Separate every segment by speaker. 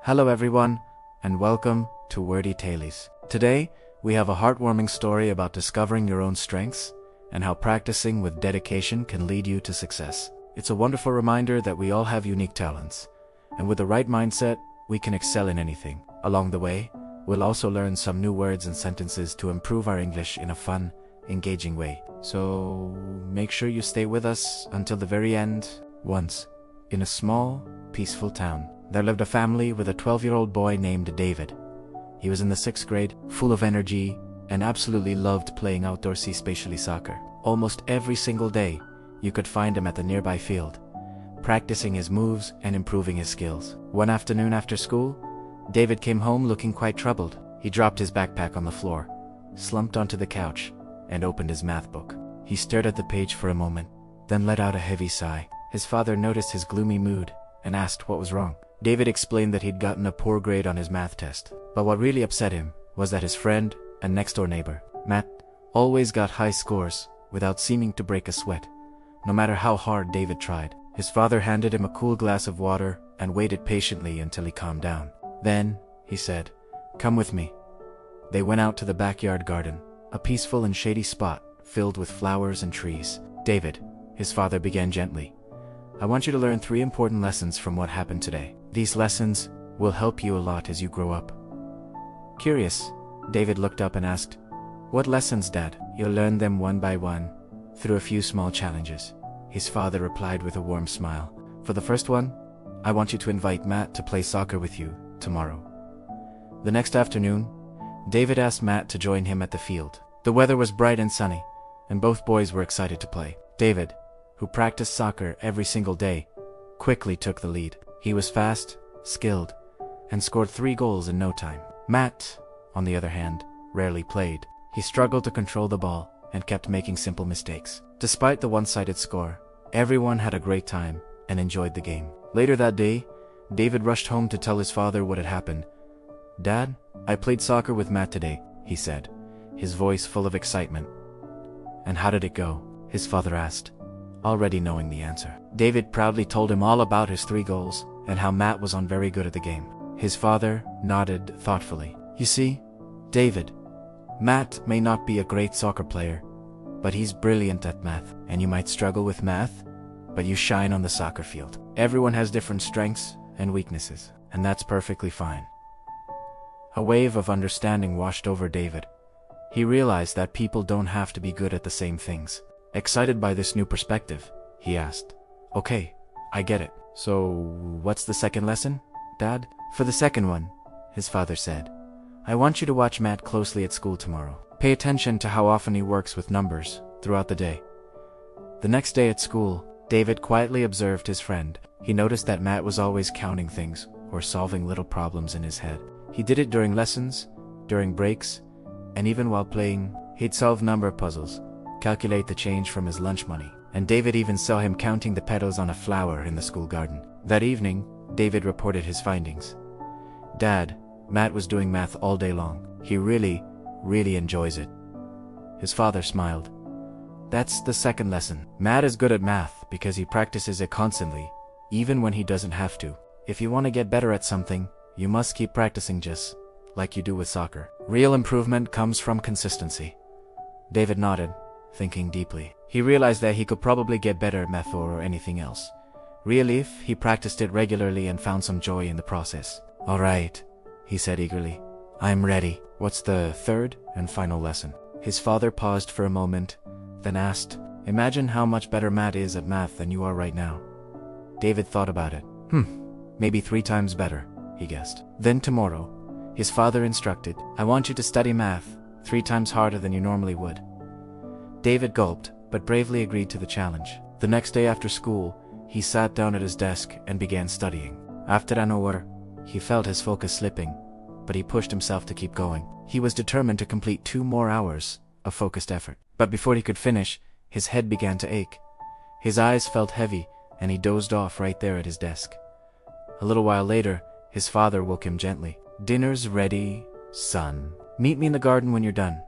Speaker 1: Hello everyone, and welcome to Wordy Tales. Today, we have a heartwarming story about discovering your own strengths and how practicing with dedication can lead you to success. It's a wonderful reminder that we all have unique talents, and with the right mindset, we can excel in anything. Along the way, we'll also learn some new words and sentences to improve our English in a fun, engaging way. So make sure you stay with us until the very end. Once, in a small, peaceful town, there lived a family with a 12-year-old boy named David. He was in the 6th grade, full of energy, and absolutely loved playing outdoorsy, especially soccer. Almost every single day, you could find him at the nearby field, practicing his moves and improving his skills. One afternoon after school, David came home looking quite troubled. He dropped his backpack on the floor, slumped onto the couch, and opened his math book. He stared at the page for a moment, then let out a heavy sigh. His father noticed his gloomy mood and asked what was wrong. David explained that he'd gotten a poor grade on his math test, but what really upset him was that his friend and next-door neighbor, Matt, always got high scores without seeming to break a sweat, no matter how hard David tried. His father handed him a cool glass of water and waited patiently until he calmed down. Then, he said, "Come with me." They went out to the backyard garden, a peaceful and shady spot filled with flowers and trees. "David," his father began gently, "I want you to learn 3 important lessons from what happened today. These lessons will help you a lot as you grow up." Curious, David looked up and asked, "What lessons, Dad?" "You'll learn them one by one, through a few small challenges," his father replied with a warm smile. "For the first one, I want you to invite Matt to play soccer with you tomorrow." The next afternoon, David asked Matt to join him at the field. The weather was bright and sunny, and both boys were excited to play. David, who practiced soccer every single day, quickly took the lead. He was fast, skilled, and scored 3 goals in no time. Matt, on the other hand, rarely played. He struggled to control the ball and kept making simple mistakes. Despite the one-sided score, everyone had a great time and enjoyed the game. Later that day, David rushed home to tell his father what had happened. "Dad, I played soccer with Matt today," he said, his voice full of excitement. "And how did it go?" his father asked, already knowing the answer. David proudly told him all about his 3 goals and how Matt was on very good at the game. His father nodded thoughtfully. "You see, David, Matt may not be a great soccer player, but he's brilliant at math. And you might struggle with math, but you shine on the soccer field. Everyone has different strengths and weaknesses, and that's perfectly fine." A wave of understanding washed over David. He realized that people don't have to be good at the same things. Excited by this new perspective, he asked, "Okay, I get it. So, what's the second lesson, Dad?" "For the second one," his father said, "I want you to watch Matt closely at school tomorrow. Pay attention to how often he works with numbers throughout the day." The next day at school, David quietly observed his friend. He noticed that Matt was always counting things or solving little problems in his head. He did it during lessons, during breaks, and even while playing. He'd solve number puzzles, calculate the change from his lunch money, and David even saw him counting the petals on a flower in the school garden. That evening, David reported his findings. "Dad, Matt was doing math all day long. He really enjoys it." His father smiled. "That's the second lesson. Matt is good at math because he practices it constantly, even when he doesn't have to. If you want to get better at something, you must keep practicing just like you do with soccer. Real improvement comes from consistency." David nodded, thinking deeply. He realized that he could probably get better at math or anything else, really, if he practiced it regularly and found some joy in the process. "All right," he said eagerly. "I'm ready." "What's the third and final lesson?" His father paused for a moment, then asked, "Imagine how much better Matt is at math than you are right now." David thought about it. Maybe 3 times better, he guessed. Then tomorrow, his father instructed, "I want you to study math 3 times harder than you normally would." David gulped, but bravely agreed to the challenge. The next day after school, he sat down at his desk and began studying. After an hour, he felt his focus slipping, but he pushed himself to keep going. He was determined to complete 2 more hours of focused effort. But before he could finish, his head began to ache. His eyes felt heavy, and he dozed off right there at his desk. A little while later, his father woke him gently. "Dinner's ready, son. Meet me in the garden when you're done."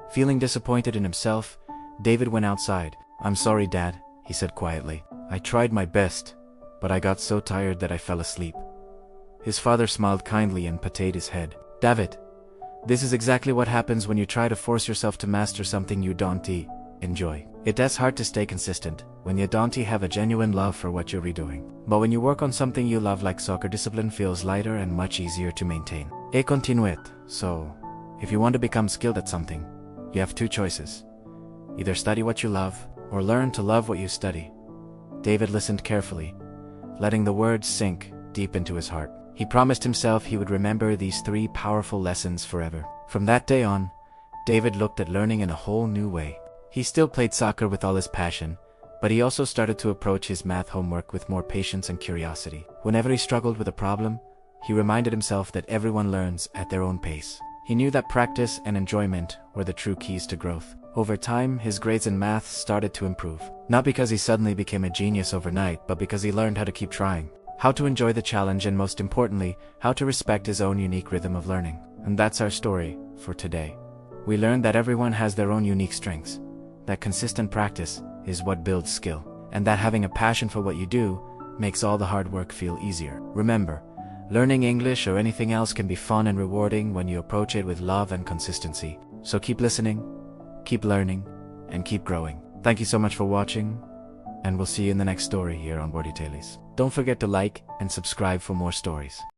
Speaker 1: Feeling disappointed in himself, David went outside. "I'm sorry, Dad," he said quietly. "I tried my best, but I got so tired that I fell asleep." His father smiled kindly and patted his head. David, this is exactly what happens when you try to force yourself to master something you don't enjoy. It's hard to stay consistent when you don't have a genuine love for what you're redoing. But when you work on something you love like soccer, discipline feels lighter and much easier to maintain. Et continuez. So, if you want to become skilled at something, you have two choices. Either study what you love, or learn to love what you study. David listened carefully, letting the words sink deep into his heart. He promised himself he would remember these three powerful lessons forever. From that day on, David looked at learning in a whole new way. He still played soccer with all his passion, but he also started to approach his math homework with more patience and curiosity. Whenever he struggled with a problem, he reminded himself that everyone learns at their own pace. He knew that practice and enjoyment were the true keys to growth. Over time, his grades in math started to improve. Not because he suddenly became a genius overnight, but because he learned how to keep trying, how to enjoy the challenge, and most importantly, how to respect his own unique rhythm of learning. And that's our story for today. We learned that everyone has their own unique strengths, that consistent practice is what builds skill, and that having a passion for what you do makes all the hard work feel easier. Remember, learning English or anything else can be fun and rewarding when you approach it with love and consistency. So keep listening, keep learning, and keep growing. Thank you so much for watching, and we'll see you in the next story here on Wordy Tales. Don't forget to like and subscribe for more stories.